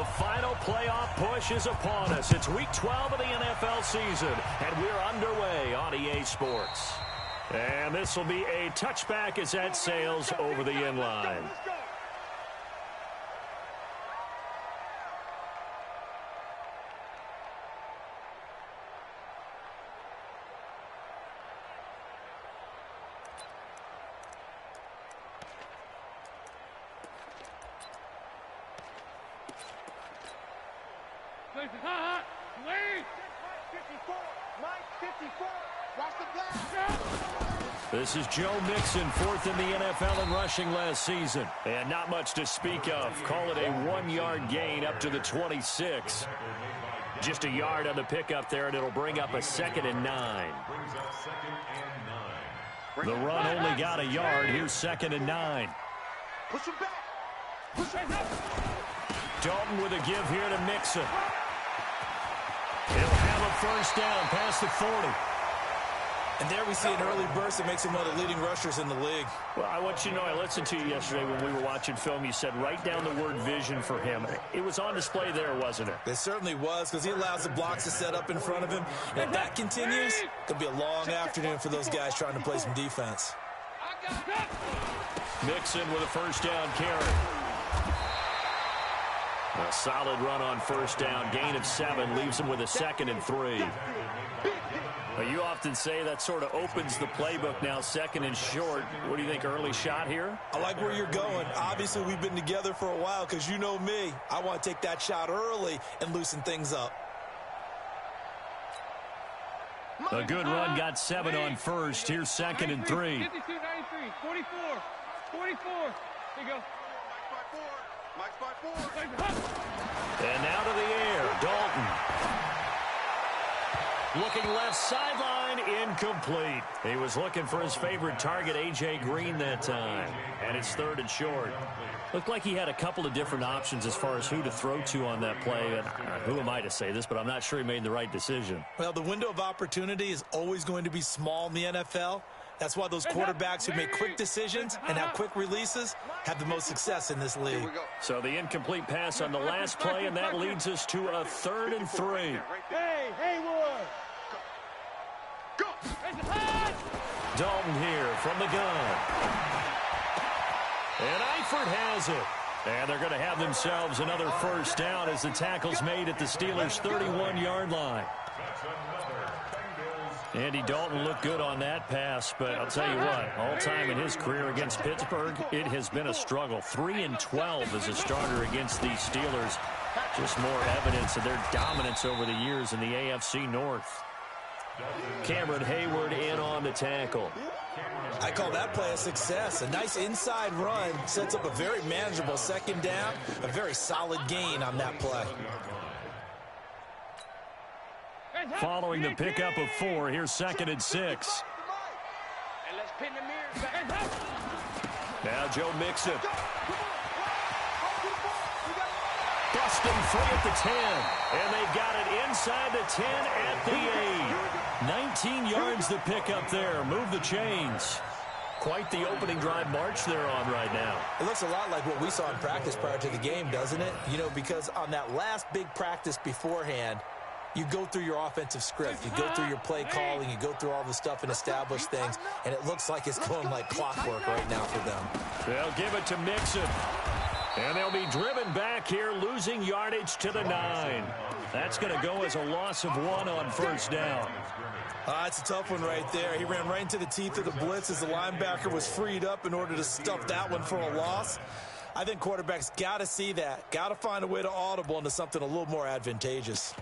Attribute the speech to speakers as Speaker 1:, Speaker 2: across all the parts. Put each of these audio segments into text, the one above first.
Speaker 1: The final playoff push is upon us. It's week 12 of the NFL season, and we're underway on EA Sports. And this will be a touchback as that sails over the end line. This is Joe Mixon, fourth in the NFL in rushing last season. And not much to speak of. Call it a 1-yard gain up to the 26. Just a yard on the pickup there, and it'll bring up a 2nd and 9. The run only got a yard. Here's 2nd and 9.
Speaker 2: Push him back. Push him back.
Speaker 1: Dalton with a give here to Mixon. He'll have a first down past the 40.
Speaker 3: And there we see an early burst that makes him one of the leading rushers in the league.
Speaker 1: Well, I want you to know, I listened to you yesterday when we were watching film. You said write down the word vision for him. It was on display there, wasn't it?
Speaker 3: It certainly was, because he allows the blocks to set up in front of him. And if that continues, it'll be a long afternoon for those guys trying to play some defense.
Speaker 1: Mixon with a first down carry. A solid run on first down. Gain of 7 leaves him with a 2nd and 3. Well, you often say that sort of opens the playbook now, 2nd and short. What do you think, early shot here?
Speaker 3: I like where you're going. Obviously, we've been together for a while because you know me. I want to take that shot early and loosen things up.
Speaker 1: A good run, got 7 on first. Here's 2nd and 3.
Speaker 4: 52, 93, 44, 44. Here you go.
Speaker 2: Mike's by 4.
Speaker 1: And now to the air, Dalton. Looking left sideline, incomplete. He was looking for his favorite target, A.J. Green, that time. And it's 3rd and short. Looked like he had a couple of different options as far as who to throw to on that play. And who am I to say this, but I'm not sure he made the right decision.
Speaker 3: Well, the window of opportunity is always going to be small in the NFL. That's why those quarterbacks who make quick decisions and have quick releases have the most success in this league.
Speaker 1: So the incomplete pass on the last play, and that leads us to a 3rd and 3.
Speaker 4: Hey, Haywood.
Speaker 2: Go.
Speaker 1: Dalton here from the gun. And Eifert has it. And they're going to have themselves another first down as the tackle's made at the Steelers' 31-yard line. Andy Dalton looked good on that pass, but I'll tell you what, all time in his career against Pittsburgh, it has been a struggle. 3-12 as a starter against these Steelers. Just more evidence of their dominance over the years in the AFC North. Cameron Hayward in on the tackle.
Speaker 3: I call that play a success. A nice inside run sets up a very manageable 2nd down, a very solid gain on that play.
Speaker 1: Following the pickup of 4, here's 2nd and 6. Now Joe Mixon. Busting free at the 10. And they've got it inside the 10 at the 8. 19 yards to pick up there. Move the chains. Quite the opening drive march they're on right now.
Speaker 3: It looks a lot like what we saw in practice prior to the game, doesn't it? You know, because on that last big practice beforehand, you go through your offensive script. You go through your play calling. You go through all the stuff and establish things. And it looks like it's going like clockwork right now for them.
Speaker 1: They'll give it to Mixon. And they'll be driven back here, losing yardage to the 9. That's going to go as a loss of 1 on first down.
Speaker 3: It's a tough one right there. He ran right into the teeth of the blitz as the linebacker was freed up in order to stuff that one for a loss. I think quarterbacks got to see that. Got to find a way to audible into something a little more advantageous.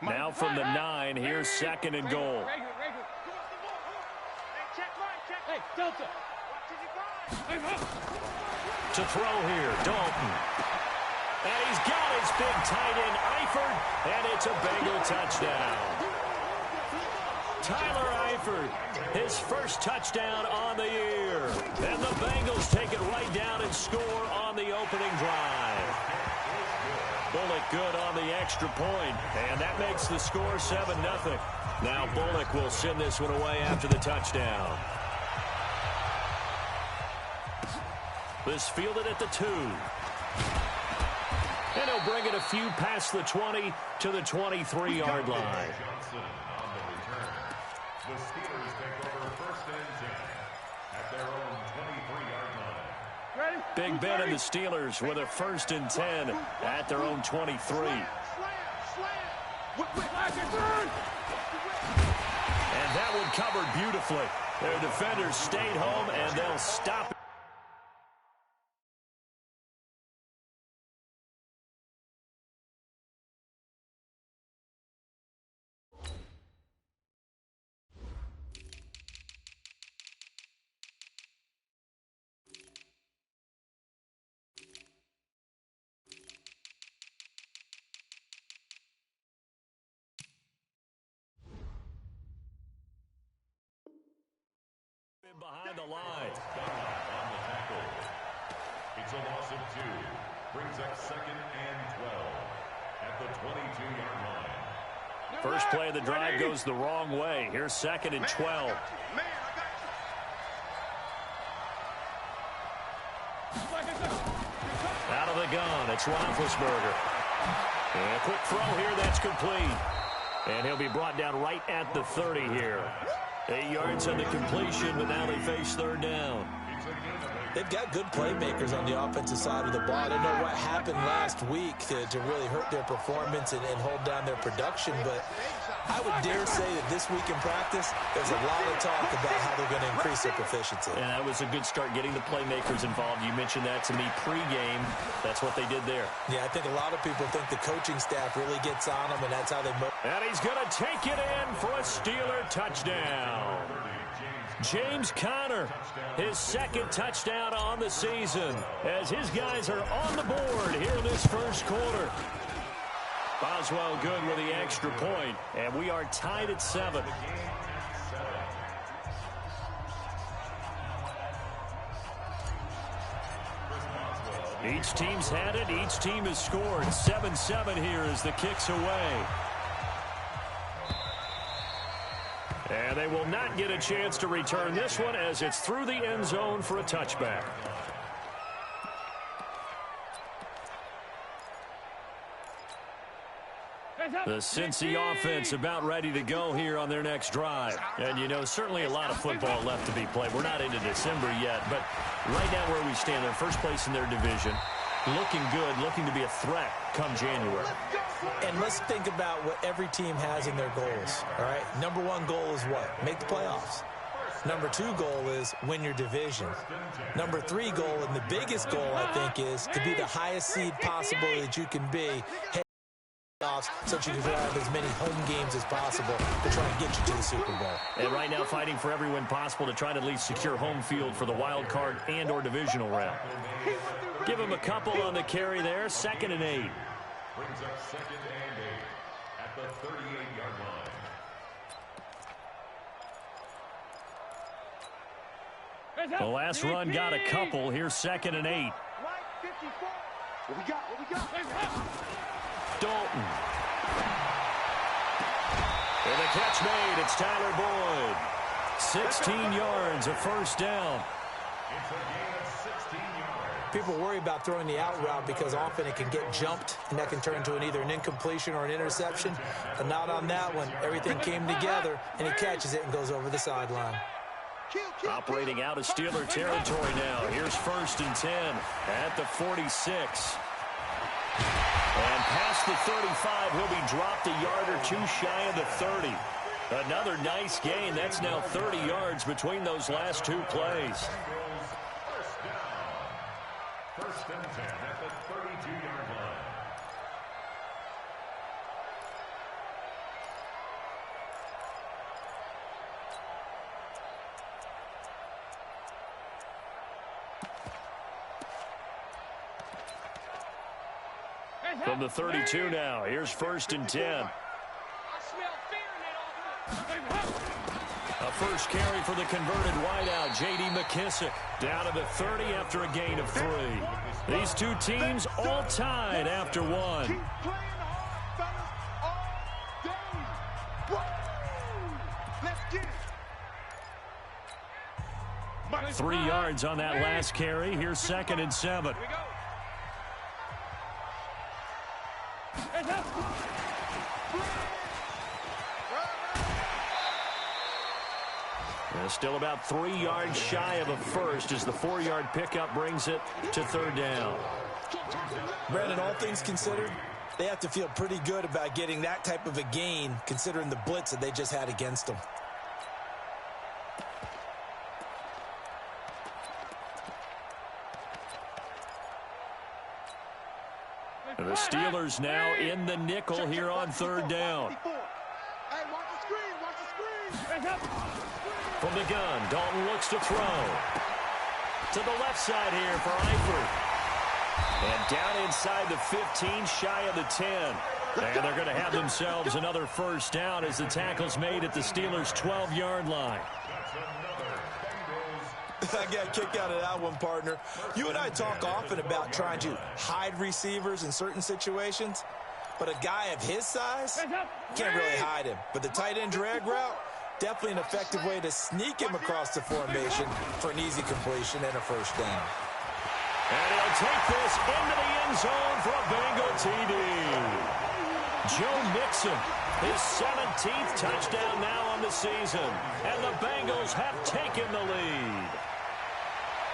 Speaker 1: Now from the 9, here's 2nd and goal.
Speaker 4: Hey, Delta.
Speaker 1: To throw here, Dalton. And he's got his big tight end, Eifert, and it's a Bengal touchdown. Tyler Eifert, his first touchdown on the year. And the Bengals take it right down and score on the opening drive. Bullock good on the extra point, and that makes the score 7-0. Now Bullock will send this one away after the touchdown. This fielded at the 2. And he'll bring it a few past the 20 to the 23-yard line.
Speaker 5: The Steelers take over first and 10 at their own 23-yard line.
Speaker 4: Ready?
Speaker 1: Big Ben and the Steelers with a 1st and 10 at their own 23. And that one covered beautifully. Their defenders stayed home, and they'll stop it. Behind the line.
Speaker 5: On the tackle. It's a loss of 2. Brings up 2nd and 12 at the 22-yard line.
Speaker 1: First play of the drive goes the wrong way. Here's 2nd and 12. Out of the gun, it's Roethlisberger. And a quick throw here, that's complete. And he'll be brought down right at the 30 here. 8 yards on the completion, but now they face 3rd down.
Speaker 3: They've got good playmakers on the offensive side of the ball. I don't know what happened last week to really hurt their performance and hold down their production, but I would dare say that this week in practice, there's a lot of talk about how they're going to increase their proficiency.
Speaker 1: And that was a good start getting the playmakers involved. You mentioned that to me pregame. That's what they did there.
Speaker 3: Yeah, I think a lot of people think the coaching staff really gets on them, and that's how they move.
Speaker 1: And he's going to take it in for a Steeler touchdown. James Conner, his 2nd touchdown on the season, as his guys are on the board here in this first quarter. Boswell good with the extra point, and we are tied at 7. Each team's had it. Each team has scored. 7-7 here as the kick's away. And they will not get a chance to return this one as it's through the end zone for a touchback. The Cincy offense about ready to go here on their next drive. And, you know, certainly a lot of football left to be played. We're not into December yet, but right now where we stand, they're first place in their division. Looking good, looking to be a threat come January.
Speaker 3: And let's think about what every team has in their goals, all right? Number 1 goal is what? Make the playoffs. Number 2 goal is win your division. Number 3 goal, and the biggest goal, I think, is to be the highest seed possible that you can be. So that you can have as many home games as possible to try and get you to the Super Bowl.
Speaker 1: And right now fighting for every win possible to try to at least secure home field for the wild card and or divisional round. Give him a couple on the carry there. 2nd and 8.
Speaker 5: Brings up 2nd and 8 at the 38-yard line.
Speaker 1: The last run got a couple. Here's 2nd and 8.
Speaker 2: What we got?
Speaker 1: Dalton. And the catch made. It's Tyler Boyd. 16 yards, a first down.
Speaker 5: It's a gain of 16 yards.
Speaker 3: People worry about throwing the out route because often it can get jumped, and that can turn into either an incompletion or an interception. But not on that one. Everything came together, and he catches it and goes over the sideline.
Speaker 1: Operating out of Steeler territory now. Here's 1st and 10 at the 46. And past the 35, he'll be dropped a yard or 2 shy of the 30. Another nice gain. That's now 30 yards between those last 2 plays.
Speaker 5: First and 10 at the 32-yard line.
Speaker 1: From the 32 now, here's 1st and 10.
Speaker 4: I smell fear in that offense.
Speaker 1: A first carry for the converted wideout, J.D. McKissick, down to the 30 after a gain of 3. These two teams all tied after one.
Speaker 2: Keep playing hard, fellas, all day. Woo! Let's get it.
Speaker 1: 3 yards on that last carry. Here's 2nd and 7.
Speaker 4: Here we go. Hands up.
Speaker 1: Still about 3 yards shy of a first as the 4-yard pickup brings it to 3rd down.
Speaker 3: Brandon, all things considered, they have to feel pretty good about getting that type of a gain considering the blitz that they just had against them.
Speaker 1: The Steelers now in the nickel here on 3rd down.
Speaker 2: Hey, watch the screen, watch the screen.
Speaker 4: Hands up.
Speaker 1: From the gun, Dalton looks to throw. To the left side here for Eifert. And down inside the 15, shy of the 10. And they're going to have themselves another first down as the tackle's made at the Steelers' 12-yard line.
Speaker 3: I got a kick out of that one, partner. You and I talk often about trying to hide receivers in certain situations, but a guy of his size can't really hide him. But the tight end drag route, definitely an effective way to sneak him across the formation for an easy completion and a first down.
Speaker 1: And he'll take this into the end zone for a Bengal TD. Joe Mixon, his 17th touchdown now on the season. And the Bengals have taken the lead.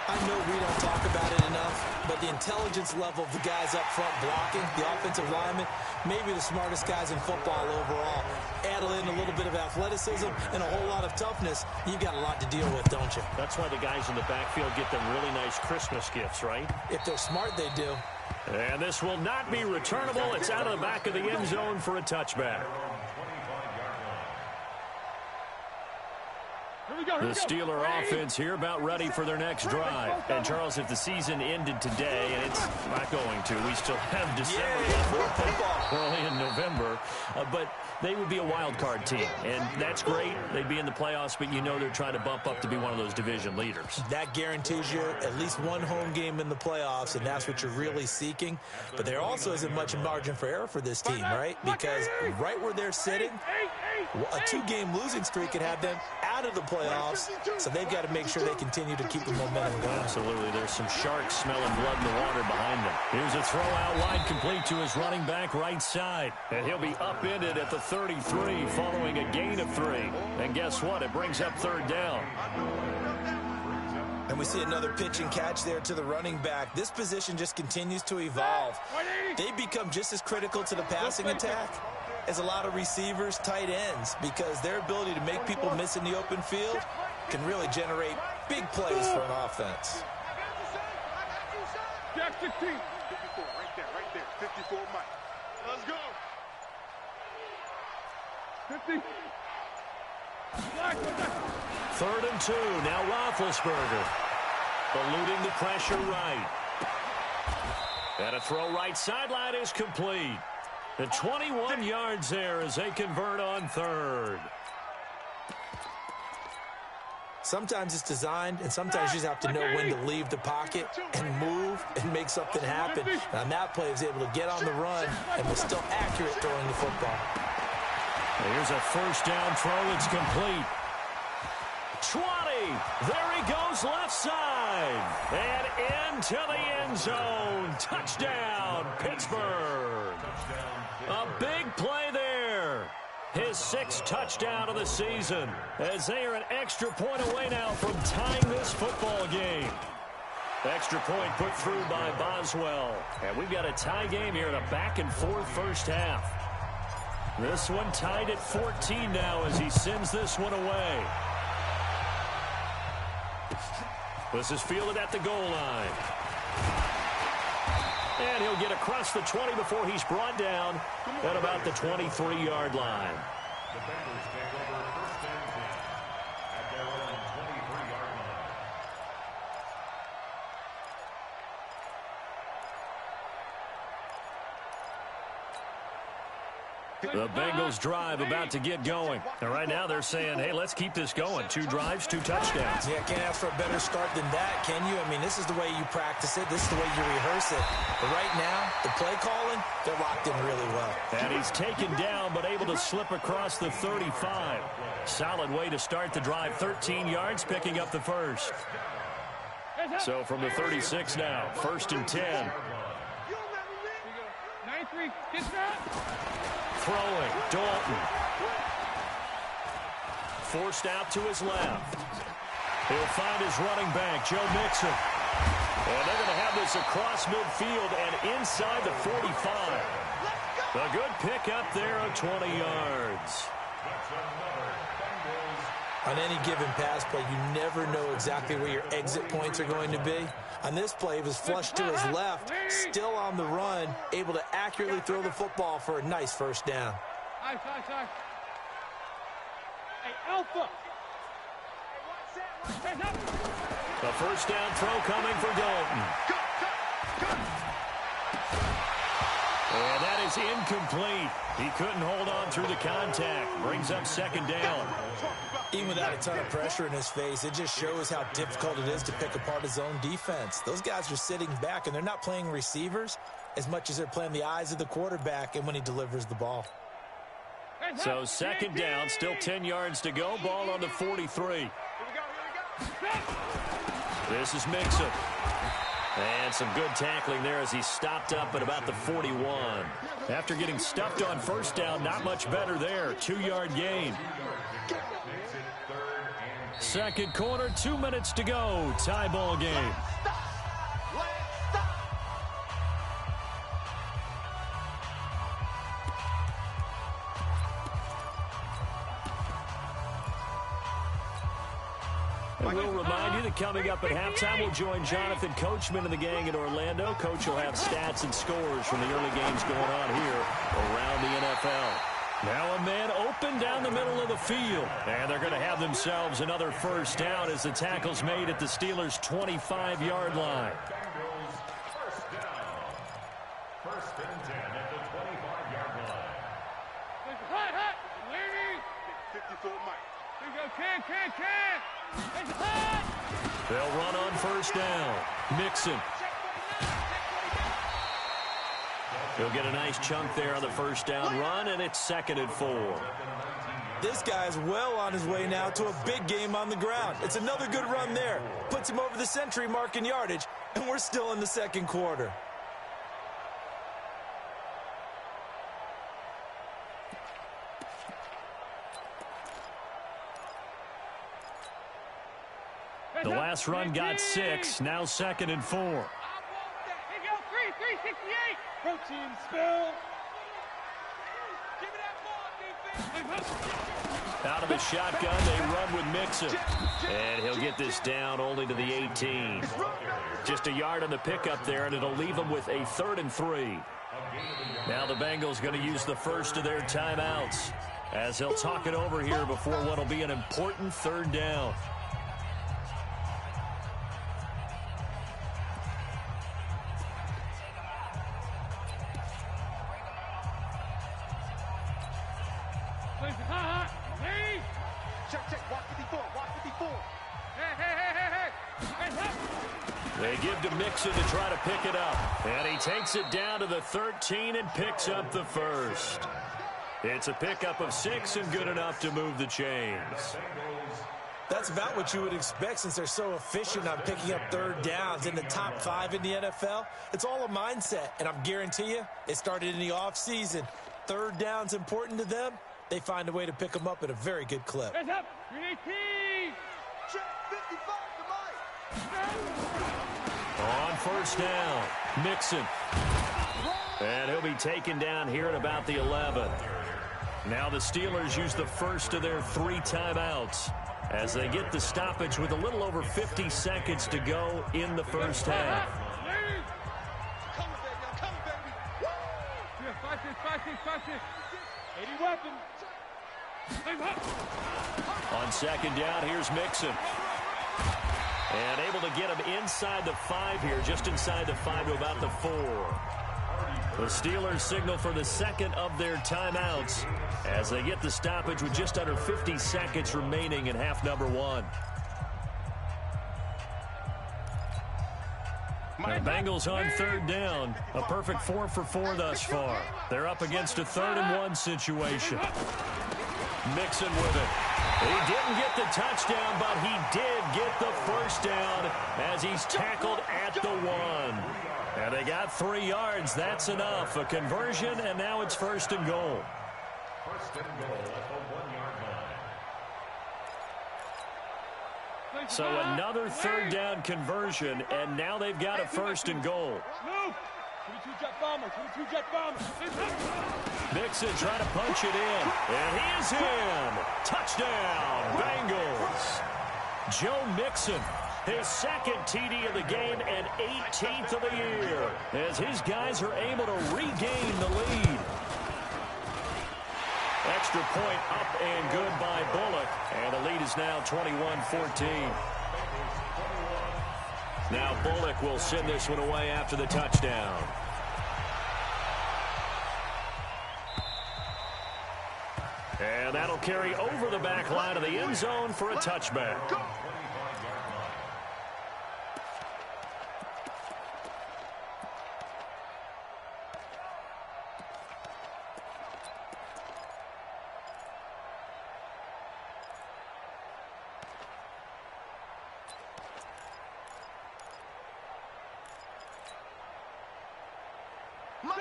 Speaker 3: I know we don't talk about it enough, but the intelligence level of the guys up front blocking, the offensive linemen, maybe the smartest guys in football overall. Add in a little bit of athleticism and a whole lot of toughness, you've got a lot to deal with, don't you?
Speaker 1: That's why the guys in the backfield get them really nice Christmas gifts, right?
Speaker 3: If they're smart, they do.
Speaker 1: And this will not be returnable. It's out of the back of the end zone for a touchback. The Steeler offense here about ready for their next drive. And, Charles, if the season ended today, and it's not going to, we still have December left, early in November, but they would be a wild card team. And that's great. They'd be in the playoffs, but you know they're trying to bump up to be one of those division leaders.
Speaker 3: That guarantees you at least one home game in the playoffs, and that's what you're really seeking. But there also isn't much margin for error for this team, right? Because right where they're sitting, a 2-game losing streak could have them out of the playoffs, so they've got to make sure they continue to keep the momentum going.
Speaker 1: Absolutely. There's some sharks smelling blood in the water behind them. Here's a throw out wide, complete to his running back right side. And he'll be upended at the 33 following a gain of 3. And guess what? It brings up 3rd down.
Speaker 3: And we see another pitch and catch there to the running back. This position just continues to evolve. They become just as critical to the passing attack as a lot of receivers, tight ends, because their ability to make people miss in the open field can really generate big plays for an offense.
Speaker 4: Jack 16.
Speaker 2: 54, right there, 54, Mike. Let's go.
Speaker 4: 50. Black,
Speaker 1: 3rd and 2. Now Roethlisberger eluding the pressure right. And a throw right sideline is complete. The 21 yards there as they convert on 3rd.
Speaker 3: Sometimes it's designed, and sometimes you just have to know when to leave the pocket and move and make something happen. And on that play, he was able to get on the run and was still accurate throwing the football.
Speaker 1: Here's a first down throw. It's complete. 20. There he goes left side. And into the end zone. Touchdown, Pittsburgh. A big play there. His 6th touchdown of the season as they are an extra point away now from tying this football game. Extra point put through by Boswell. And we've got a tie game here in a back-and-forth first half. This one tied at 14 now as he sends this one away. This is fielded at the goal line. And he'll get across the 20 before he's brought down at about the 23-yard line.
Speaker 5: The Bengals take over 1st and 10 at their own 23-yard line.
Speaker 1: The Bengals drive about to get going. And right now they're saying, hey, let's keep this going. 2 drives, 2 touchdowns.
Speaker 3: Yeah, can't ask for a better start than that, can you? I mean, this is the way you practice it. This is the way you rehearse it. But right now, the play calling, they're locked in really well.
Speaker 1: And he's taken down but able to slip across the 35. Solid way to start the drive. 13 yards, picking up the first. So from the 36 now, 1st and 10.
Speaker 4: 93, get that.
Speaker 1: Throwing, Dalton. Forced out to his left. He'll find his running back, Joe Mixon. And they're going to have this across midfield and inside the 45. A good pickup there of 20 yards.
Speaker 3: On any given pass play, you never know exactly where your exit points are going to be. On this play, it was flushed to his left, still on the run, able to accurately throw the football for a nice first down.
Speaker 4: Hey, Alpha.
Speaker 1: A first down throw coming for Dalton. And that is incomplete. He couldn't hold on through the contact. Brings up 2nd down.
Speaker 3: Even without a ton of pressure in his face, it just shows how difficult it is to pick apart his own defense. Those guys are sitting back, and they're not playing receivers as much as they're playing the eyes of the quarterback and when he delivers the ball.
Speaker 1: So 2nd down, still 10 yards to go. Ball on the 43. This is Mixon. And some good tackling there as he stopped up at about the 41. After getting stuffed on first down, not much better there. 2-yard gain. 2nd quarter, 2 minutes to go. Tie ball game. And we'll remind you that coming up at halftime, we'll join Jonathan Coachman and the gang in Orlando. Coach will have stats and scores from the early games going on here around the NFL. Now a man open down the middle of the field. And they're going to have themselves another first down as the tackle's made at the Steelers' 25-yard line.
Speaker 5: First and 10 at the 25-yard line.
Speaker 4: Hot, Larry.
Speaker 2: 54 Mike.
Speaker 4: Here you go, can. It's hot.
Speaker 1: They'll run on first down. Mixon. He'll get a nice chunk there on the first down run, and it's 2nd and 4.
Speaker 3: This guy's well on his way now to a big game on the ground. It's another good run there. Puts him over the century mark in yardage, and we're still in the 2nd quarter.
Speaker 1: The last run got 6, now 2nd and 4.
Speaker 4: Here you go, 368. Protein spill. Give me that ball, defense.
Speaker 1: Out of the shotgun, they run with Mixon. And he'll get this down only to the 18. Just a yard on the pickup there, and it'll leave them with a 3rd and 3. Now the Bengals going to use the first of their timeouts as they'll talk it over here before what will be an important 3rd down.
Speaker 2: Check. Watch 54.
Speaker 4: Hey.
Speaker 1: They give to Mixon to try to pick it up. And he takes it down to the 13 and picks up the first. It's a pickup of 6 and good enough to move the chains.
Speaker 3: That's about what you would expect since they're so efficient on picking up 3rd downs in the top 5 in the NFL. It's all a mindset, and I'm guarantee you it started in the offseason. 3rd down's important to them. They find a way to pick them up at a very good clip.
Speaker 4: Heads up. 318.
Speaker 2: Check 55 to Mike.
Speaker 1: On first down, Mixon. And he'll be taken down here at about the 11. Now the Steelers use the first of their 3 timeouts as they get the stoppage with a little over 50 seconds to go in the first half.
Speaker 2: Come on, baby.
Speaker 4: Yeah, 5-6. 80 weapons.
Speaker 1: On 2nd down, here's Mixon. And able to get him inside the 5 here, just inside the 5 to about the 4. The Steelers signal for the second of their timeouts as they get the stoppage with just under 50 seconds remaining in half number one. The Bengals on third down. A perfect 4 for 4 thus far. They're up against a 3rd and 1 situation. Mixon with it. He didn't get the touchdown, but he did get the first down as he's tackled at the 1. And they got 3 yards. That's enough. A conversion, and now it's 1st and goal.
Speaker 5: First and goal at the 1-yard line.
Speaker 1: So another 3rd down conversion, and now they've got a 1st and goal.
Speaker 4: Move. 22 jet bomber. 22 jet bomber.
Speaker 1: Mixon trying to punch it in, and he is in. Touchdown, Bengals. Joe Mixon, his 2nd TD of the game and 18th of the year, as his guys are able to regain the lead. Extra point up and good by Bullock, and the lead is now 21-14. Now Bullock will send this one away after the touchdown. And that'll carry over the back line of the end zone for a touchback.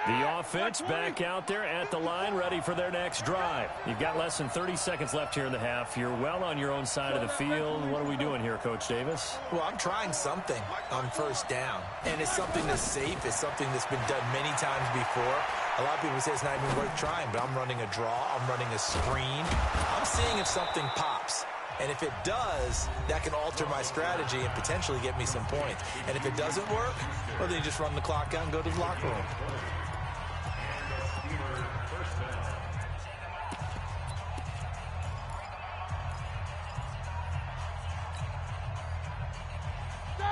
Speaker 1: The offense back out there at the line, ready for their next drive. You've got less than 30 seconds left here in the half. You're well on your own side of the field. What are we doing here, Coach Davis?
Speaker 3: Well, I'm trying something on 1st down, and it's something that's safe. It's something that's been done many times before. A lot of people say it's not even worth trying, but I'm running a draw. I'm running a screen. I'm seeing if something pops. And if it does, that can alter my strategy and potentially get me some points. And if it doesn't work, well, then you just run the clock out and go to the locker room.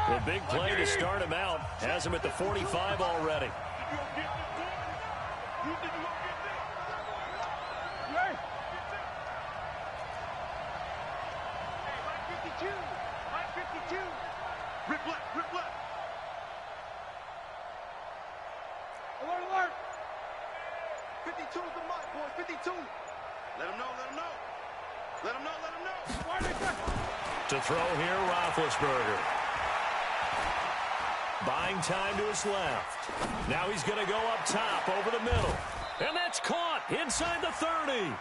Speaker 1: The big play to start him out has him at the 45 already.
Speaker 2: Rip left, rip left.
Speaker 4: Alert, alert.
Speaker 2: 52 is the mark, boys, 52. Let him know, let him know. Let him know, let him know.
Speaker 1: To throw here, Roethlisberger. Buying time to his left. Now he's going to go up top over the middle. And that's caught inside the 30.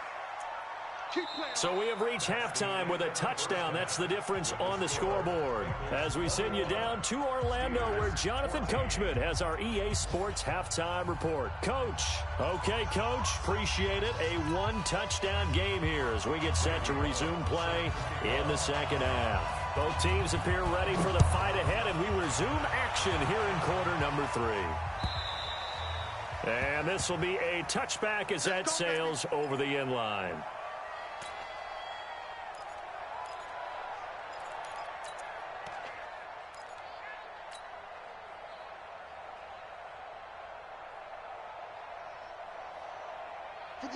Speaker 1: So we have reached halftime with a touchdown. That's the difference on the scoreboard. As we send you down to Orlando, where Jonathan Coachman has our EA Sports halftime report. Coach. Okay, Coach. Appreciate it. A 1-touchdown game here as we get set to resume play in the second half. Both teams appear ready for the fight ahead, and we resume action here in quarter number 3. And this will be a touchback as that sails over the end line.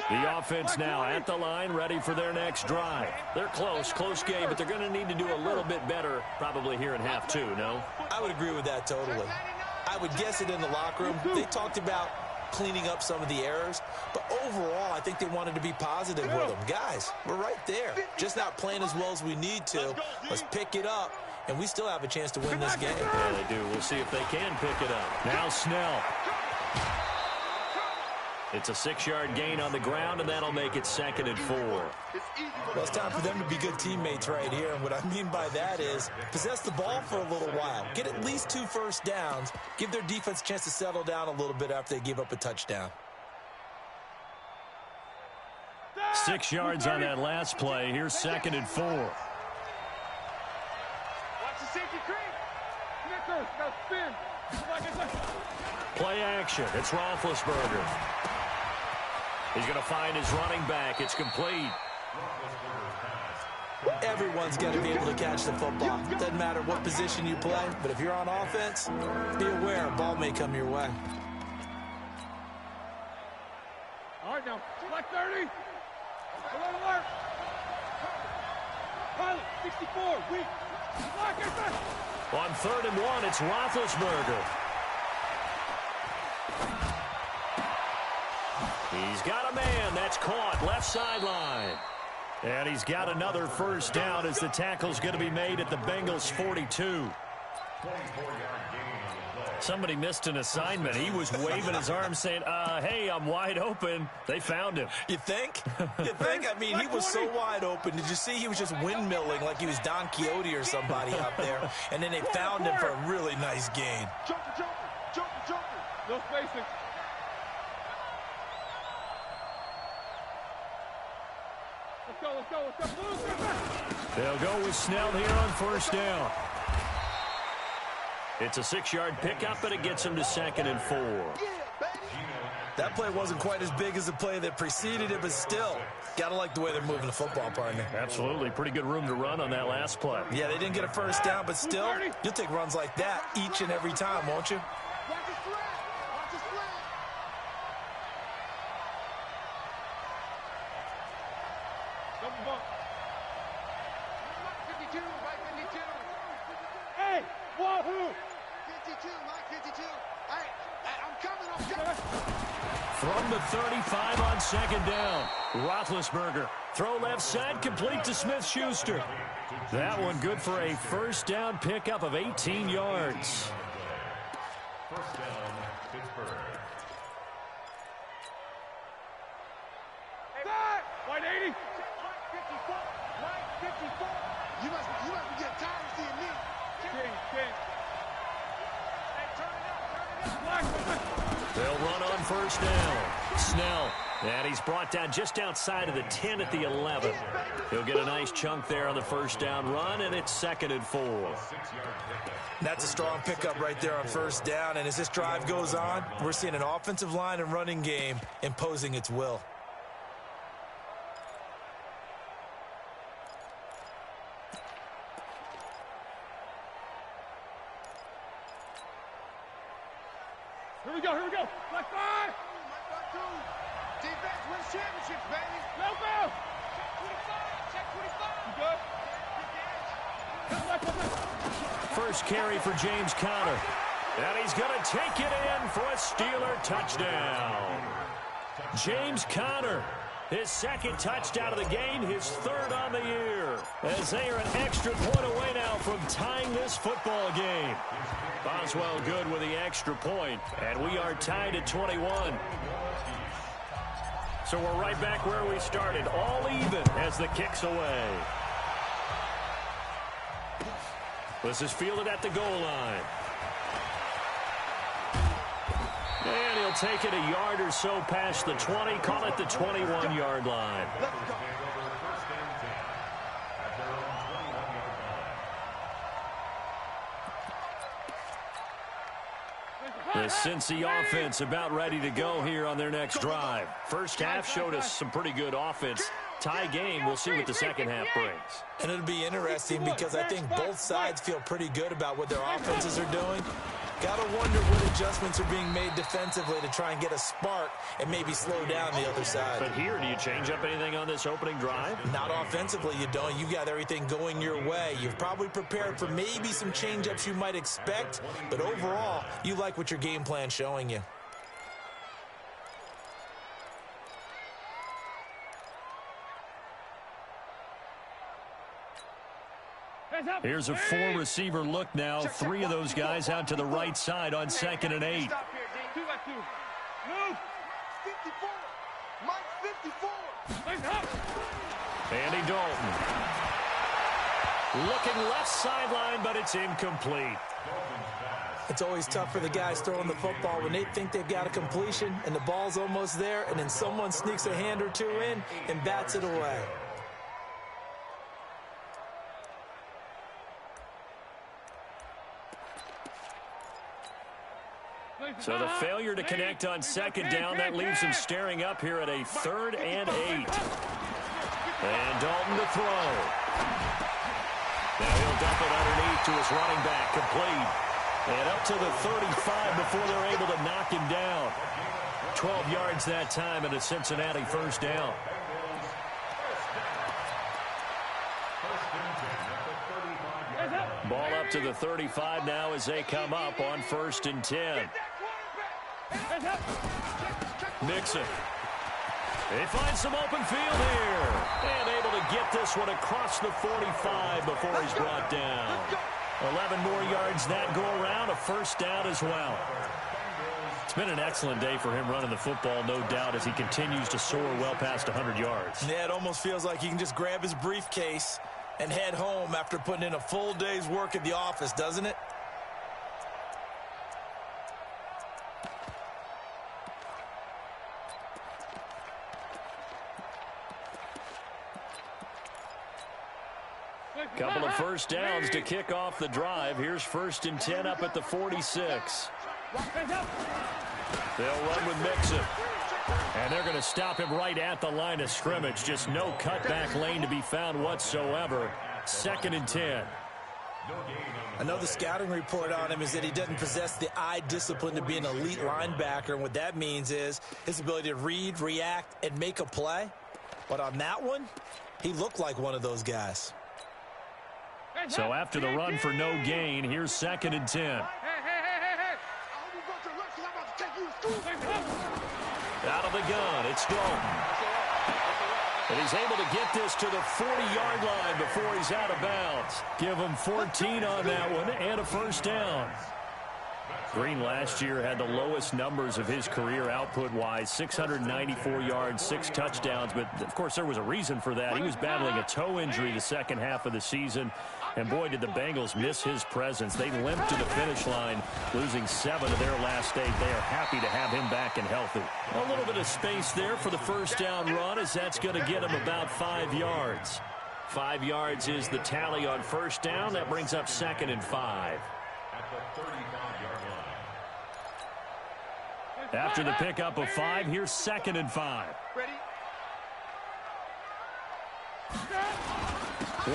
Speaker 1: The offense now at the line, ready for their next drive. They're close game, but they're going to need to do a little bit better probably here in half 2, no?
Speaker 3: I would agree with that totally. I would guess it in the locker room. They talked about cleaning up some of the errors, but overall, I think they wanted to be positive with them. Guys, we're right there. Just not playing as well as we need to. Let's pick it up, and we still have a chance to win this game.
Speaker 1: Yeah, they do. We'll see if they can pick it up. Now Snell. It's a 6-yard gain on the ground, and that'll make it 2nd and 4.
Speaker 3: Well, it's time for them to be good teammates right here, and what I mean by that is possess the ball for a little while. Get at least 2 first downs. Give their defense a chance to settle down a little bit after they give up a touchdown.
Speaker 1: 6 yards on that last play. Here's 2nd and 4.
Speaker 4: Watch the safety creep. Snicker, now spin.
Speaker 1: Play action. It's Roethlisberger. He's going to find his running back. It's complete.
Speaker 3: Everyone's got to be able to catch the football. Doesn't matter what position you play, but if you're on offense, be aware a ball may come your way.
Speaker 4: 64, weak. Block it back.
Speaker 1: On 3rd and 1, it's Roethlisberger. He's got a man. That's caught. Left sideline. And he's got another first down as the tackle's going to be made at the Bengals' 42. Somebody missed an assignment. He was waving his arms saying, hey, I'm wide open. They found him.
Speaker 3: You think? You think? I mean, he was so wide open. Did you see he was just windmilling like he was Don Quixote or somebody out there? And then they found him for a really nice gain.
Speaker 2: Jumper.
Speaker 4: No spacing. Let's go.
Speaker 1: They'll go with Snell here on first down. It's a 6-yard pickup, but it gets him to 2nd and 4.
Speaker 3: That play wasn't quite as big as the play that preceded it, but still, got to like the way they're moving the football, partner.
Speaker 1: Absolutely. Pretty good room to run on that last play.
Speaker 3: Yeah, they didn't get a first down, but still, you'll take runs like that each and every time, won't you?
Speaker 2: Watch his flag. Watch his flag.
Speaker 4: Double bump.
Speaker 2: 52, right 52.
Speaker 4: Hey, wahoo!
Speaker 2: 52, Mike 52. Hey, I'm coming.
Speaker 1: From the 35 on 2nd down. Roethlisberger. Throw left side, complete to Smith-Schuster. That one good for a first down pickup of 18 yards.
Speaker 5: First down, Pittsburgh.
Speaker 4: White 80.
Speaker 2: 54, right 54. You must be getting tired of seeing me.
Speaker 4: King.
Speaker 2: Hey, turn it up.
Speaker 1: They'll run on first down. Snell. And he's brought down just outside of the 10 at the 11. He'll get a nice chunk there on the first down run, and it's 2nd and 4.
Speaker 3: That's a strong pickup right there on first down, and as this drive goes on, we're seeing an offensive line and running game imposing its will.
Speaker 4: Here we go. Black 5.
Speaker 2: Defense wins championships, baby.
Speaker 4: Go.
Speaker 2: Check 25.
Speaker 4: You good?
Speaker 1: First carry for James Conner. And he's going to take it in for a Steeler touchdown. James Conner, his 2nd touchdown of the game, his 3rd on the year. As they are an extra point away now from tying this football game. Boswell good with the extra point, and we are tied at 21. So we're right back where we started, all even as the kick's away. This is fielded at the goal line. And he'll take it a yard or so past the 20, call it the 21-yard line. The Cincy offense about ready to go here on their next drive. First half showed us some pretty good offense. Tie game, we'll see what the second half brings.
Speaker 3: And it'll be interesting because I think both sides feel pretty good about what their offenses are doing. Got to wonder what adjustments are being made defensively to try and get a spark and maybe slow down the other side.
Speaker 1: But here, do you change up anything on this opening drive?
Speaker 3: Not offensively, you don't. You got everything going your way. You've probably prepared for maybe some change-ups you might expect, but overall, you like what your game plan's showing you.
Speaker 1: Here's a 4-receiver look now. 3 of those guys out to the right side on 2nd and 8.
Speaker 4: 2 by 2. Move.
Speaker 2: 54. Mike 54.
Speaker 1: Andy Dalton. Looking left sideline, but it's incomplete.
Speaker 3: It's always tough for the guys throwing the football when they think they've got a completion and the ball's almost there, and then someone sneaks a hand or two in and bats it away.
Speaker 1: So the failure to connect on 2nd down, that leaves him staring up here at a 3rd and 8. And Dalton to throw. Now he'll dump it underneath to his running back, complete. And up to the 35 before they're able to knock him down. 12 yards that time and a Cincinnati first down.
Speaker 5: First and 10.
Speaker 1: Ball up to the 35 now as they come up on 1st and 10. Mixon. He finds some open field here. And able to get this one across the 45 before he's brought down. 11 more yards that go around. A first down as well. It's been an excellent day for him running the football, no doubt, as he continues to soar well past 100 yards.
Speaker 3: Yeah, it almost feels like he can just grab his briefcase and head home after putting in a full day's work at the office, doesn't it?
Speaker 1: Couple of first downs to kick off the drive. Here's 1st and 10 up at the 46. They'll run with Mixon. And they're going to stop him right at the line of scrimmage. Just no cutback lane to be found whatsoever. 2nd and 10.
Speaker 3: Another scouting report on him is that he doesn't possess the eye discipline to be an elite linebacker. And what that means is his ability to read, react, and make a play. But on that one, he looked like one of those guys.
Speaker 1: So after the run for no gain, here's 2nd and 10. Out of the gun, it's Dalton. And he's able to get this to the 40-yard line before he's out of bounds. Give him 14 on that one and a first down. Green last year had the lowest numbers of his career output-wise, 694 yards, 6 touchdowns. But, of course, there was a reason for that. He was battling a toe injury the second half of the season. And, boy, did the Bengals miss his presence. They limped to the finish line, losing 7 of their last 8. They are happy to have him back and healthy. A little bit of space there for the first down run, as that's going to get him about 5 yards. 5 yards is the tally on first down. That brings up 2nd and 5. After the pickup of 5, here's 2nd and 5.
Speaker 2: Ready?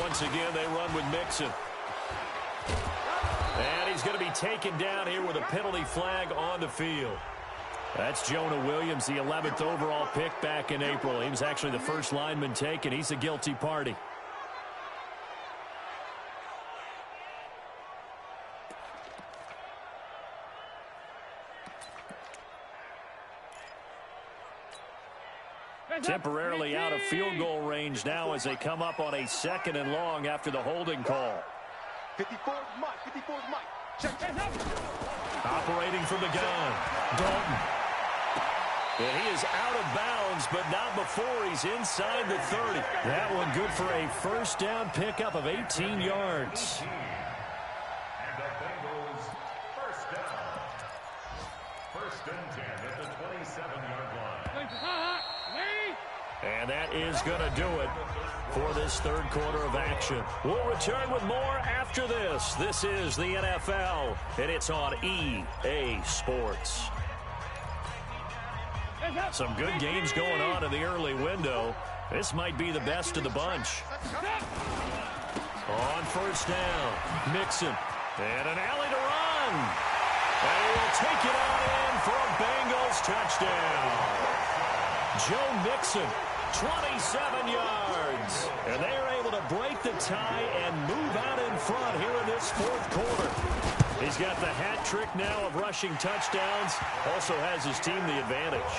Speaker 1: Once again, they run with Mixon. And he's going to be taken down here with a penalty flag on the field. That's Jonah Williams, the 11th overall pick back in April. He was actually the first lineman taken. He's a guilty party. Temporarily out of field goal range now as they come up on a 2nd and long after the holding call.
Speaker 2: 54's Mike. 54's Mike. Check.
Speaker 1: Operating from the gun, Dalton. And he is out of bounds, but not before he's inside the 30. That one good for a first down pickup of 18 yards.
Speaker 5: And the Bengals first down. 1st and 10 at the 27-yard line.
Speaker 1: And that is going to do it for this third quarter of action. We'll return with more after this. This is the NFL, and it's on EA Sports. Some good games going on in the early window. This might be the best of the bunch. On first down, Mixon. And an alley to run. And he will take it on in for a Bengals touchdown. Joe Mixon, 27 yards. And they are able to break the tie and move out in front here in this fourth quarter. He's got the hat trick now of rushing touchdowns. Also has his team the advantage.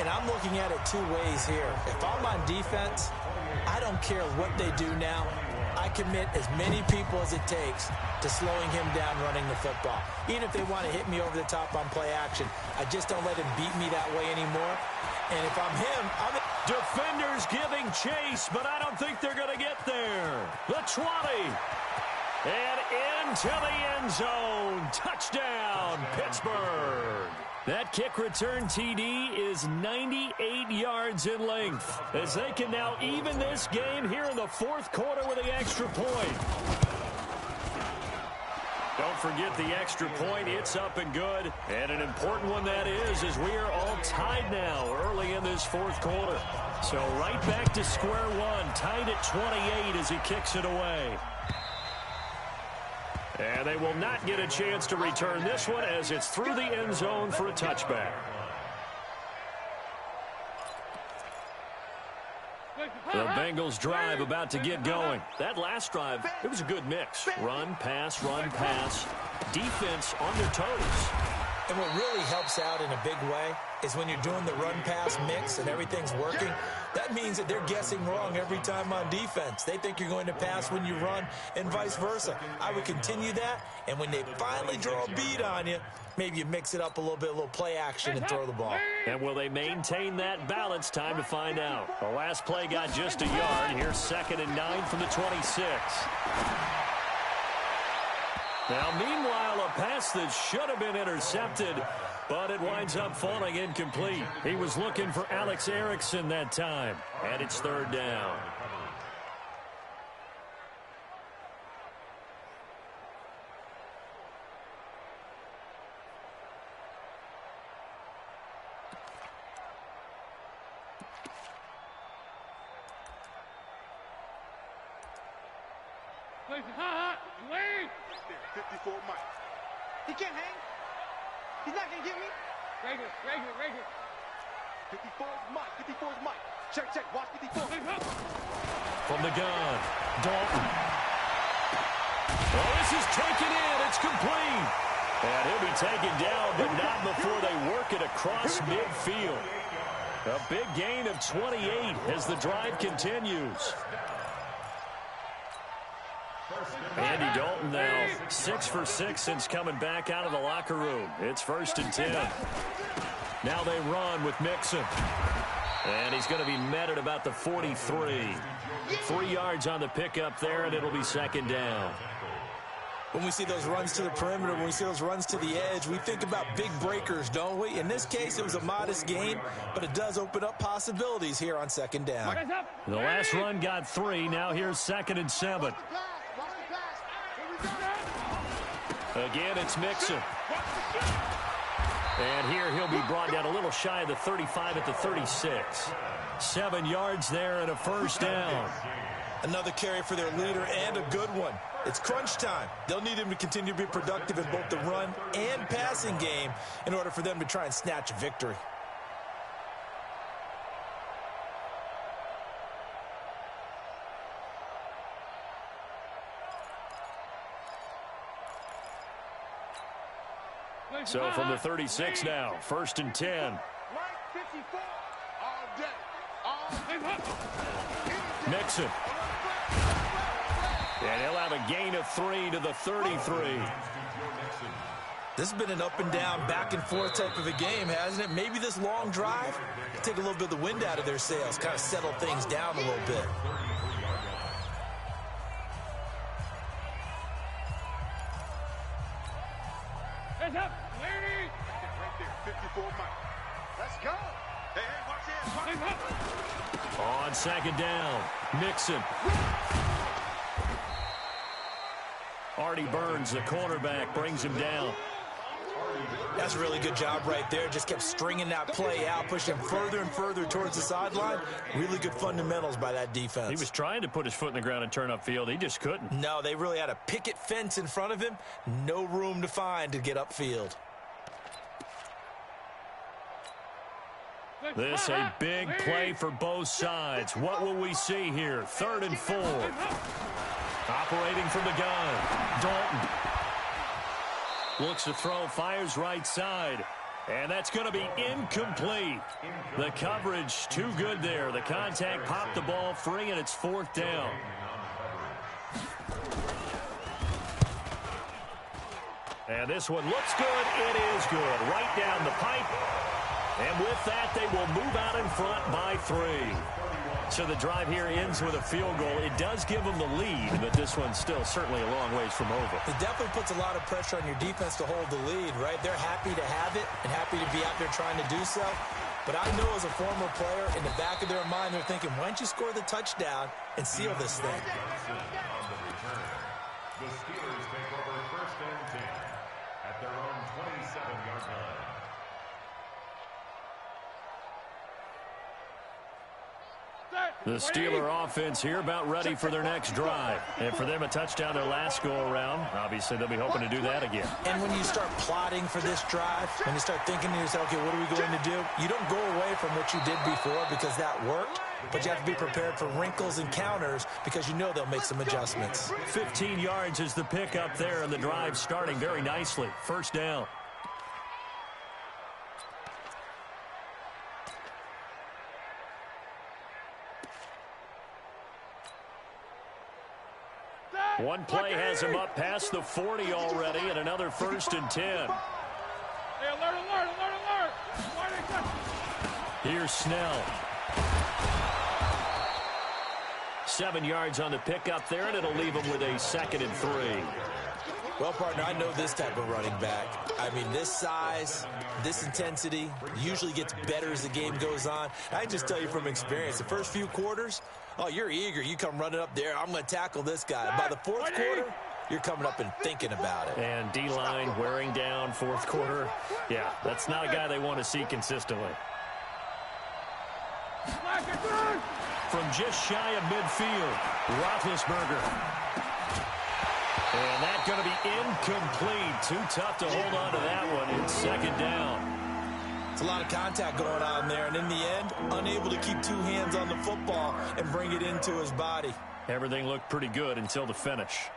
Speaker 3: And I'm looking at it 2 ways here. If I'm on defense, I don't care what they do now. I commit as many people as it takes to slowing him down running the football. Even if they want to hit me over the top on play action, I just don't let him beat me that way anymore. And if I'm him, I'm...
Speaker 1: Defenders giving chase, but I don't think they're going to get there. The 20. And into the end zone. Touchdown, Pittsburgh. That kick return TD is 98 yards in length, as they can now even this game here in the fourth quarter with the extra point. Don't forget the extra point. It's up and good. And an important one that is, as we are all tied now early in this fourth quarter. So right back to square one, tied at 28 as he kicks it away. And they will not get a chance to return this one as it's through the end zone for a touchback. The Bengals drive about to get going. That last drive, it was a good mix. Run, pass, defense on their toes.
Speaker 3: And what really helps out in a big way is when you're doing the run-pass mix and everything's working, that means that they're guessing wrong every time on defense. They think you're going to pass when you run and vice versa. I would continue that, and when they finally draw a bead on you, maybe you mix it up a little bit, a little play action and throw the ball.
Speaker 1: And will they maintain that balance? Time to find out. The last play got just a yard. Here's 2nd and 9 from the 26. Now, meanwhile, a pass that should have been intercepted, but it winds up falling incomplete. He was looking for Alex Erickson that time, and it's 3rd down.
Speaker 4: Wait!
Speaker 2: 54 Mike.
Speaker 4: He can't hang. He's not going to get me. Regular.
Speaker 2: 54 is Mike. 54 is Mike. Check. Watch 54.
Speaker 1: From the gun, Dalton. Oh, this is taken in. It's complete. And he'll be taken down, but not before they work it across midfield. A big gain of 28 as the drive continues. Andy Dalton now 6 for 6 since coming back out of the locker room. It's 1st and 10. Now they run with Mixon. And he's going to be met at about the 43. 3 yards on the pickup there, and it'll be 2nd down.
Speaker 3: When we see those runs to the perimeter, when we see those runs to the edge, we think about big breakers, don't we? In this case, it was a modest gain, but it does open up possibilities here on 2nd down.
Speaker 1: The last run got 3. Now here's 2nd and 7. Again, it's Mixon. And here he'll be brought down a little shy of the 35 at the 36. 7 yards there and a 1st down.
Speaker 3: Another carry for their leader and a good one. It's crunch time. They'll need him to continue to be productive in both the run and passing game in order for them to try and snatch a victory.
Speaker 1: So from the 36 now, 1st and 10.
Speaker 2: Mike 54 all day.
Speaker 1: Mixon. And he'll have a gain of 3 to the 33.
Speaker 3: This has been an up and down, back and forth type of a game, hasn't it? Maybe this long drive take a little bit of the wind out of their sails, kind of settle things down a little bit.
Speaker 4: Heads up, lady!
Speaker 2: Right there, 54 Mike. Let's go. Hey, watch this.
Speaker 4: Heads up.
Speaker 1: On 2nd down, Mixon. Artie Burns, the cornerback, brings him down.
Speaker 3: That's a really good job right there. Just kept stringing that play out, pushing further and further towards the sideline. Really good fundamentals by that defense.
Speaker 1: He was trying to put his foot in the ground and turn upfield. He just couldn't.
Speaker 3: No, they really had a picket fence in front of him. No room to find to get upfield.
Speaker 1: This a big play for both sides. What will we see here? 3rd and 4. Operating from the gun. Dalton. Looks to throw, fires right side. And that's going to be incomplete. The coverage too good there. The contact popped the ball free, and it's 4th down. And this one looks good. It is good. Right down the pipe. And with that, they will move out in front by 3. So the drive here ends with a field goal. It does give them the lead, but this one's still certainly a long ways from over.
Speaker 3: It definitely puts a lot of pressure on your defense to hold the lead, right? They're happy to have it and happy to be out there trying to do so. But I know as a former player, in the back of their mind, they're thinking, why don't you score the touchdown and seal this thing?
Speaker 5: The Steelers take over 1st and 10 at their own 27-yard line.
Speaker 1: The Steeler offense here about ready for their next drive. And for them, a touchdown their last go-around. Obviously, they'll be hoping to do that again.
Speaker 3: And when you start plotting for this drive, when you start thinking to yourself, okay, what are we going to do? You don't go away from what you did before because that worked, but you have to be prepared for wrinkles and counters because you know they'll make some adjustments.
Speaker 1: 15 yards is the pickup there, and the drive starting very nicely. First down. One play has him up past the 40 already, and another 1st and 10.
Speaker 4: Hey, alert, alert, alert, alert.
Speaker 1: Here's Snell. 7 yards on the pickup there, and it'll leave him with a 2nd and 3.
Speaker 3: Well, partner, I know this type of running back. I mean, this size, this intensity usually gets better as the game goes on. I can just tell you from experience, the first few quarters, oh, you're eager. You come running up there, I'm going to tackle this guy. By the 4th quarter, you're coming up and thinking about it.
Speaker 1: And D-line wearing down 4th quarter. Yeah, that's not a guy they want to see consistently. From just shy of midfield, Roethlisberger. And that's going to be incomplete. Too tough to hold on to that one. It's 2nd down.
Speaker 3: It's a lot of contact going on there, and in the end, unable to keep 2 hands on the football and bring it into his body.
Speaker 1: Everything looked pretty good until the finish.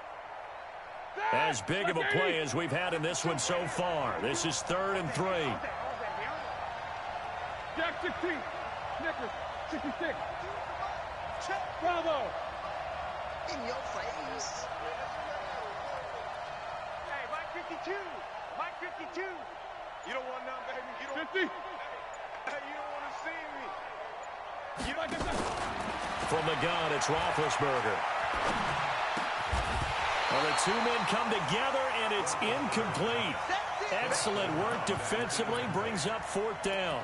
Speaker 1: As big of a play as we've had in this one so far. This is 3rd and 3.
Speaker 4: Jack 16. Snickers 66. Bravo.
Speaker 2: In your face.
Speaker 4: Hey, Mike 52. Mike 52.
Speaker 2: You don't want none, baby. You don't.
Speaker 4: 50.
Speaker 2: Hey, you don't want to see me.
Speaker 4: You like this?
Speaker 1: From the gun, it's Roethlisberger. Well, the 2 men come together, and it's incomplete. Excellent work defensively, brings up 4th down.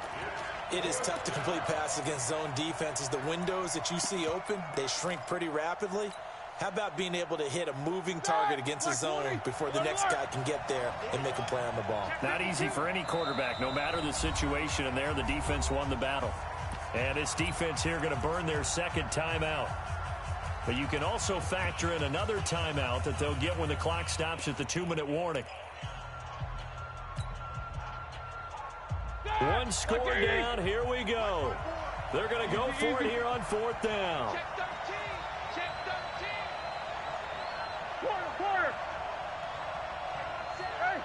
Speaker 3: It is tough to complete passes against zone defenses. The windows that you see open, they shrink pretty rapidly. How about being able to hit a moving target against a zone before the next guy can get there and make a play on the ball?
Speaker 1: Not easy for any quarterback, no matter the situation, and there the defense won the battle. And this defense here going to burn their 2nd timeout. But you can also factor in another timeout that they'll get when the clock stops at the 2-minute warning. One score down, here we go. They're going to go for it here on 4th down.
Speaker 4: Check 13. Check 13. Quarter. Hey,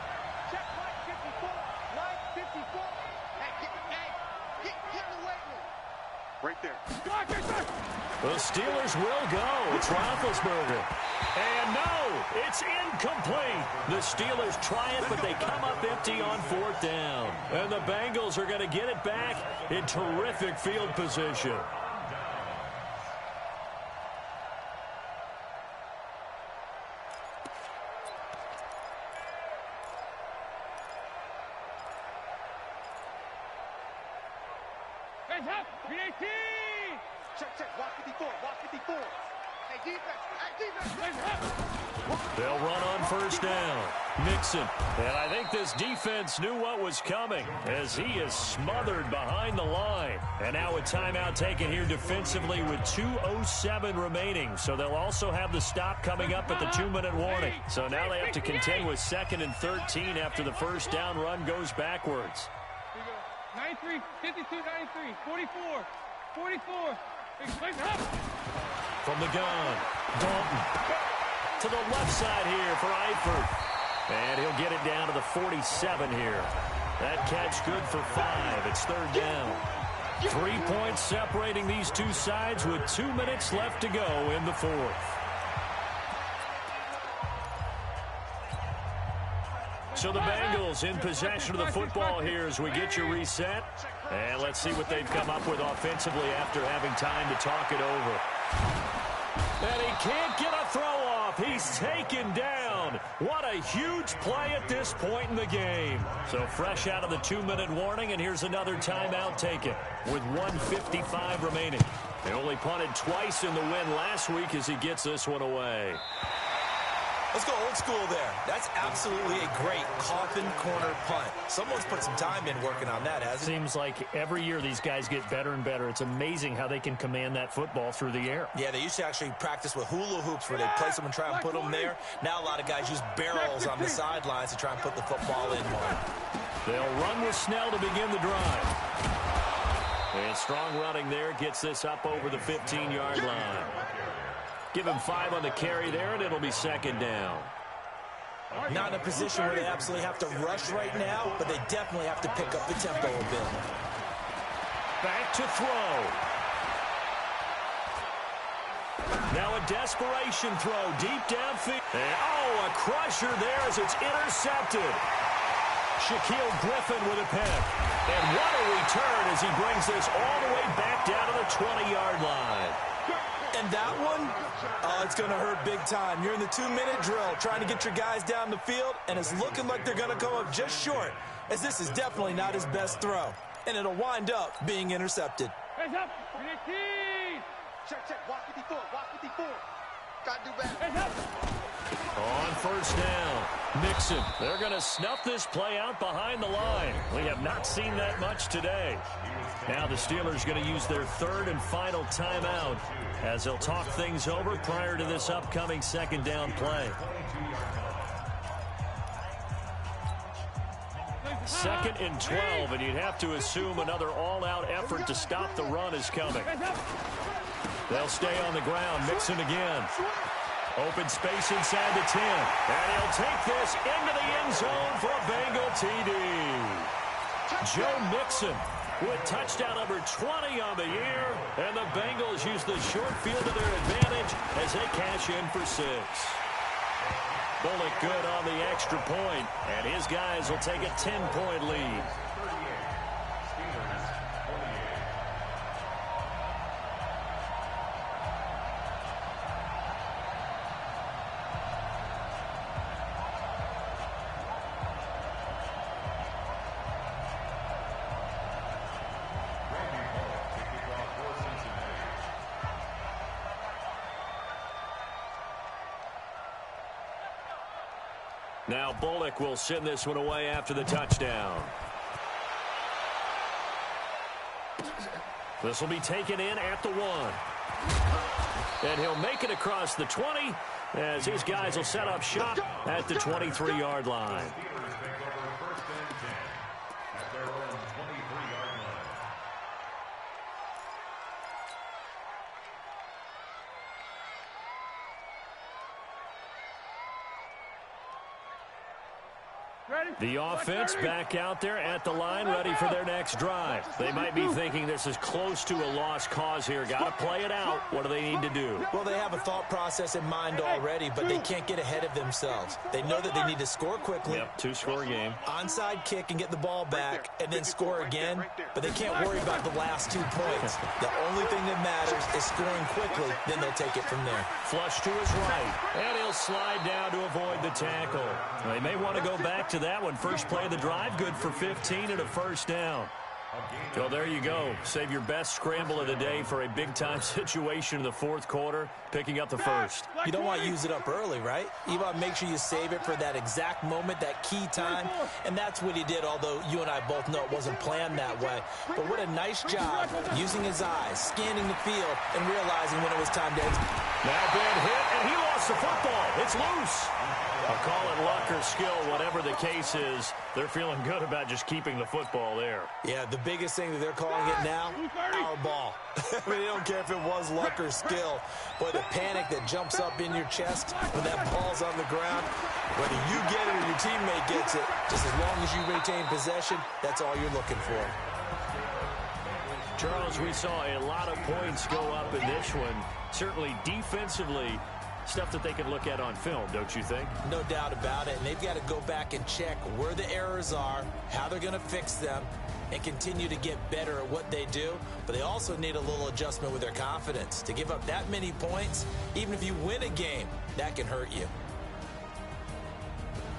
Speaker 4: check Mike 54. Mike 54.
Speaker 2: Hey, get in the weight room. Right there.
Speaker 1: The Steelers will go. It's Roethlisberger. And no, it's incomplete. The Steelers try it, but they come up empty on 4th down. And the Bengals are going to get it back in terrific field position.
Speaker 4: Hands up. Green 18.
Speaker 2: Check. Watch 54. Watch 54. Hey, defense.
Speaker 4: Hands up.
Speaker 1: They'll run on 1st down. Mixon. And I think this defense knew what was coming as he is smothered behind the line. And now a timeout taken here defensively with 2:07 remaining. So they'll also have the stop coming up at the 2-minute warning. So now they have to contend with 2nd and 13 after the 1st down run goes backwards.
Speaker 4: 93, 52, 93, 44, 44.
Speaker 1: From the gun, Dalton. To the left side here for Eifert. And he'll get it down to the 47 here. That catch good for 5. It's 3rd down. 3 points separating these two sides with 2 minutes left to go in the 4th. So the Bengals in possession of the football here as we get your reset. And let's see what they've come up with offensively after having time to talk it over. And he can't get a throw off. He's taken down. What a huge play at this point in the game. So fresh out of the 2-minute warning, and here's another timeout taken with 1:55 remaining. They only punted twice in the win last week as he gets this one away.
Speaker 3: Let's go old school there. That's absolutely a great coffin corner punt. Someone's put some time in working on that, hasn't it?
Speaker 1: Seems like every year these guys get better and better. It's amazing how they can command that football through the air.
Speaker 3: Yeah, they used to actually practice with hula hoops where they place them and try and put them there. Now a lot of guys use barrels on the sidelines to try and put the football in more.
Speaker 1: They'll run with Snell to begin the drive. And strong running there gets this up over the 15-yard line. Give him 5 on the carry there, and it'll be second down.
Speaker 3: Not in a position where they absolutely have to rush right now, but they definitely have to pick up the tempo a bit.
Speaker 1: Back to throw. Now a desperation throw deep downfield. And, a crusher there as it's intercepted. Shaquille Griffin with a pick. And what a return as he brings this all the way back down to the 20-yard line.
Speaker 3: And that one, it's going to hurt big time. You're in the 2-minute drill trying to get your guys down the field, and it's looking like they're going to come up just short, as this is definitely not his best throw. And it'll wind up being intercepted.
Speaker 4: Hands up.
Speaker 2: Check. Watch 54. Watch 54. Got to do better.
Speaker 4: Hands up.
Speaker 1: On first down, Mixon. They're going to snuff this play out behind the line. We have not seen that much today. Now the Steelers going to use their third and final timeout as they'll talk things over prior to this upcoming second down play. Second and 12, and you'd have to assume another all-out effort to stop the run is coming. They'll stay on the ground. Mixon again. Open space inside the 10. And he'll take this into the end zone for a Bengal TD. Joe Mixon with touchdown number 20 on the year. And the Bengals use the short field to their advantage as they cash in for 6. Bullock good on the extra point, and his guys will take a 10-point lead. Now Bullock will send this one away after the touchdown. This will be taken in at the 1. And he'll make it across the 20 as his guys will set up shop at the 23-yard line. The offense back out there at the line, ready for their next drive. They might be thinking this is close to a lost cause here. Got to play it out. What do they need to do?
Speaker 3: Well, they have a thought process in mind already, but they can't get ahead of themselves. They know that they need to score quickly.
Speaker 1: Yep, 2-score game.
Speaker 3: Onside kick and get the ball back and then score again, but they can't worry about the last 2 points. The only thing that matters is scoring quickly, then they'll take it from there.
Speaker 1: Flush to his right, and he'll slide down to avoid the tackle. They may want to go back to that one. First play of the drive, good for 15 and a first down. Well, there you go. Save your best scramble of the day for a big-time situation in the fourth quarter, picking up the first.
Speaker 3: You don't want to use it up early, right? You want to make sure you save it for that exact moment, that key time, and that's what he did, although you and I both know it wasn't planned that way. But what a nice job using his eyes, scanning the field, and realizing when it was time to exit.
Speaker 1: Now bad hit, and he lost the football. It's loose. I'll call it luck or skill, whatever the case is. They're feeling good about just keeping the football there.
Speaker 3: Yeah, the biggest thing that they're calling it now, our ball. I mean, they don't care if it was luck or skill. Boy, the panic that jumps up in your chest when that ball's on the ground, whether you get it or your teammate gets it, just as long as you retain possession, that's all you're looking for.
Speaker 1: Charles, we saw a lot of points go up in this one. Certainly defensively, stuff that they can look at on film, don't you think?
Speaker 3: No doubt about it, and they've got to go back and check where the errors are, how they're going to fix them, and continue to get better at what they do. But they also need a little adjustment with their confidence. To give up that many points, even if you win a game, that can hurt you.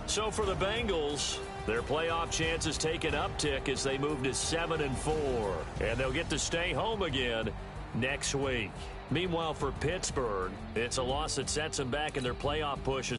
Speaker 1: So for the Bengals, their playoff chances take an uptick as they move to 7-4, and they'll get to stay home again next week. Meanwhile, for Pittsburgh, it's a loss that sets them back in their playoff push.